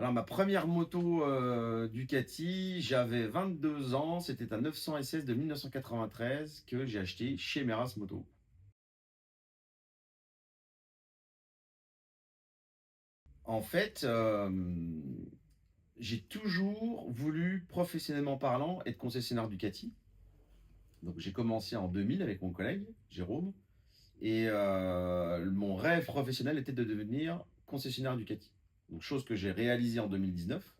Alors ma première moto, Ducati, j'avais 22 ans, c'était un 900 SS de 1993 que j'ai acheté chez Meras Moto. En fait, j'ai toujours voulu, professionnellement parlant, être concessionnaire Ducati. Donc j'ai commencé en 2000 avec mon collègue Jérôme et mon rêve professionnel était de devenir concessionnaire Ducati. Donc chose que j'ai réalisée en 2019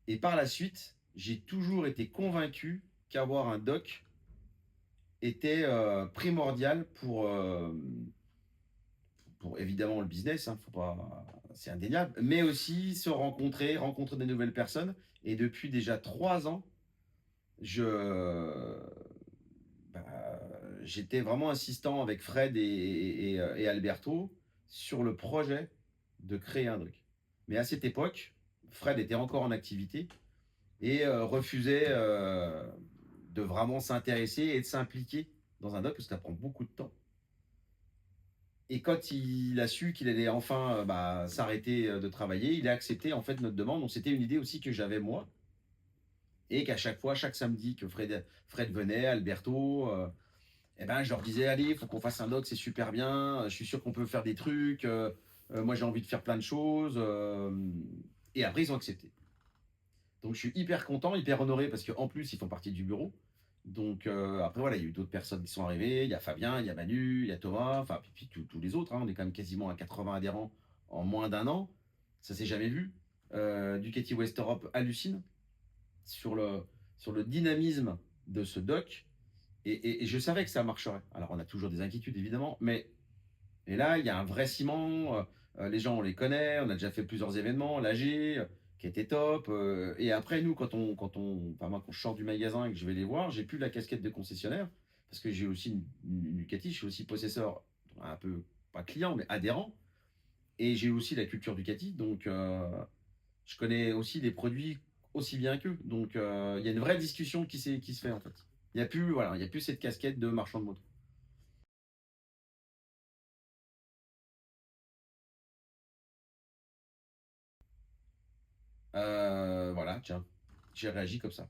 et par la suite, j'ai toujours été convaincu qu'avoir un doc était primordial pour évidemment le business, hein, faut pas, c'est indéniable, mais aussi se rencontrer, rencontrer des nouvelles personnes. Et depuis déjà 3 ans, je, bah, j'étais vraiment insistant avec Fred et Alberto sur le projet de créer un doc. Mais à cette époque, Fred était encore en activité et refusait de vraiment s'intéresser et de s'impliquer dans un doc parce que ça prend beaucoup de temps. Et quand il a su qu'il allait enfin s'arrêter de travailler, il a accepté en fait notre demande. Donc c'était une idée aussi que j'avais moi. Et qu'à chaque fois, chaque samedi que Fred venait, Alberto, eh ben, je leur disais, allez, il faut qu'on fasse un doc, c'est super bien. Je suis sûr qu'on peut faire des trucs. Moi, j'ai envie de faire plein de choses. Et après, ils ont accepté. Donc je suis hyper content, hyper honoré parce qu'en plus, ils font partie du bureau. Donc après, voilà, il y a eu d'autres personnes qui sont arrivées. Il y a Fabien, il y a Manu, il y a Thomas, enfin, puis tous les autres, hein. On est quand même quasiment à 80 adhérents en moins d'un an. Ça s'est jamais vu. Ducati West Europe hallucine sur le dynamisme de ce doc. Et je savais que ça marcherait. Alors, on a toujours des inquiétudes, évidemment, mais et là, il y a un vrai ciment. Les gens, on les connaît. On a déjà fait plusieurs événements. L'AG, qui était top. Et après, nous, enfin, moi, quand je sors du magasin et que je vais les voir, j'ai plus la casquette de concessionnaire parce que j'ai aussi une Ducati. Je suis aussi possesseur, un peu, pas client, mais adhérent. Et j'ai aussi la culture Ducati. Donc, je connais aussi les produits aussi bien qu'eux. Donc, il y a une vraie discussion qui se fait, en fait. Il n'y a plus, voilà, il y a plus cette casquette de marchand de moto. Voilà, tiens, j'ai réagi comme ça.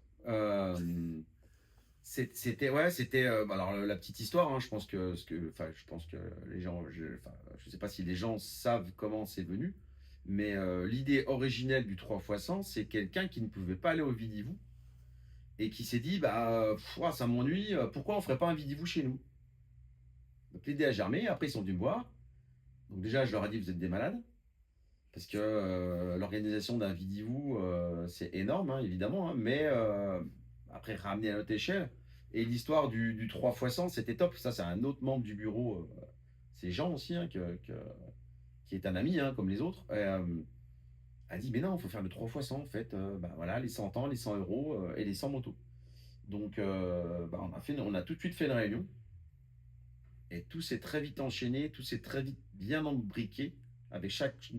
C'était ouais, c'était alors la petite histoire. Hein, je pense enfin, je pense que les gens, enfin, je sais pas si les gens savent comment c'est venu, mais l'idée originelle du 3 fois 100, c'est quelqu'un qui ne pouvait pas aller au Vidivou et qui s'est dit ça m'ennuie. Pourquoi on ferait pas un Vidivou chez nous? Donc l'idée a germé. Après ils sont venus me voir. Donc déjà je leur ai dit vous êtes des malades. Parce que l'organisation d'un Vidivou, c'est énorme, hein, évidemment, hein, mais après, ramener à notre échelle. Et l'histoire du 3 fois 100, c'était top. Ça, c'est un autre membre du bureau. C'est Jean aussi, hein, qui est un ami, hein, comme les autres. A dit, mais non, il faut faire le 3 fois 100, en fait. Voilà, les 100 ans, les 100 euros et les 100 motos. Donc, on a tout de suite fait une réunion. Et tout s'est très vite enchaîné, tout s'est très vite bien embriqué avec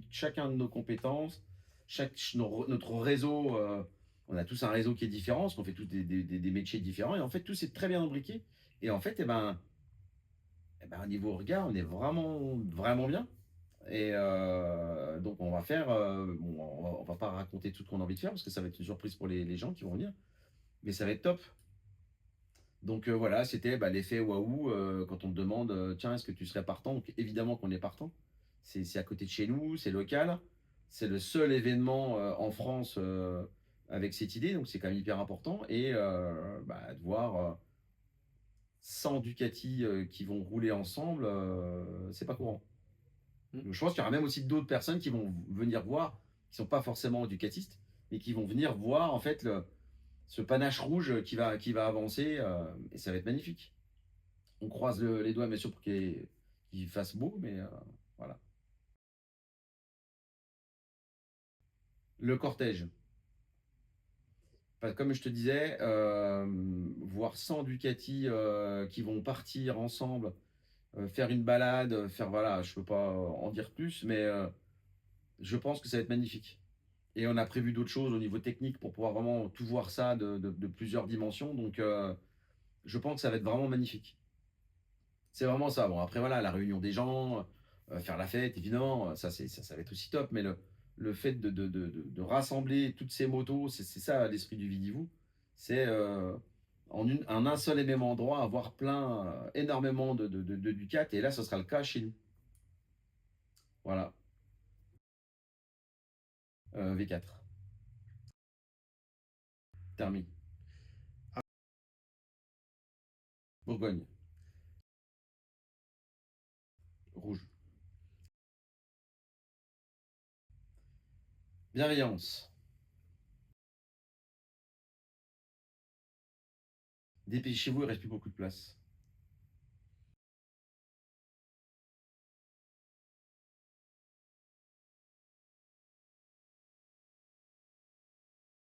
chacun de nos compétences, notre réseau. On a tous un réseau qui est différent, parce qu'on fait tous des métiers différents. Et en fait, tout s'est très bien embriqué. Et en fait, au niveau regard, on est vraiment, vraiment bien. Et donc, on va faire. Bon, on va pas raconter tout ce qu'on a envie de faire, parce que ça va être une surprise pour les gens qui vont venir. Mais ça va être top. Donc voilà, c'était l'effet waouh quand on te demande tiens, est-ce que tu serais partant? Donc évidemment qu'on est partant. C'est à côté de chez nous, c'est local. C'est le seul événement en France avec cette idée, donc c'est quand même hyper important. Et de voir 100 Ducati qui vont rouler ensemble, c'est pas courant. Mm. Donc, je pense qu'il y aura même aussi d'autres personnes qui vont venir voir, qui sont pas forcément ducatistes, mais qui vont venir voir en fait ce panache rouge qui va avancer et ça va être magnifique. On croise les doigts, bien sûr, pour qu'il fasse beau, mais voilà. Le cortège. Enfin, comme je te disais, voir 100 Ducati qui vont partir ensemble, faire une balade, faire voilà, je peux pas en dire plus, mais je pense que ça va être magnifique. Et on a prévu d'autres choses au niveau technique pour pouvoir vraiment tout voir ça de plusieurs dimensions. Donc, je pense que ça va être vraiment magnifique. C'est vraiment ça. Bon, après, voilà, la réunion des gens, faire la fête, évidemment, ça va être aussi top. Mais le fait de rassembler toutes ces motos, c'est ça l'esprit du Vidivou. C'est en un seul et même endroit avoir plein, énormément de Ducat. Et là, ce sera le cas chez nous. Voilà, V4, terminé. Bourgogne, rouge. Bienveillance. Dépêchez-vous, il reste plus beaucoup de place.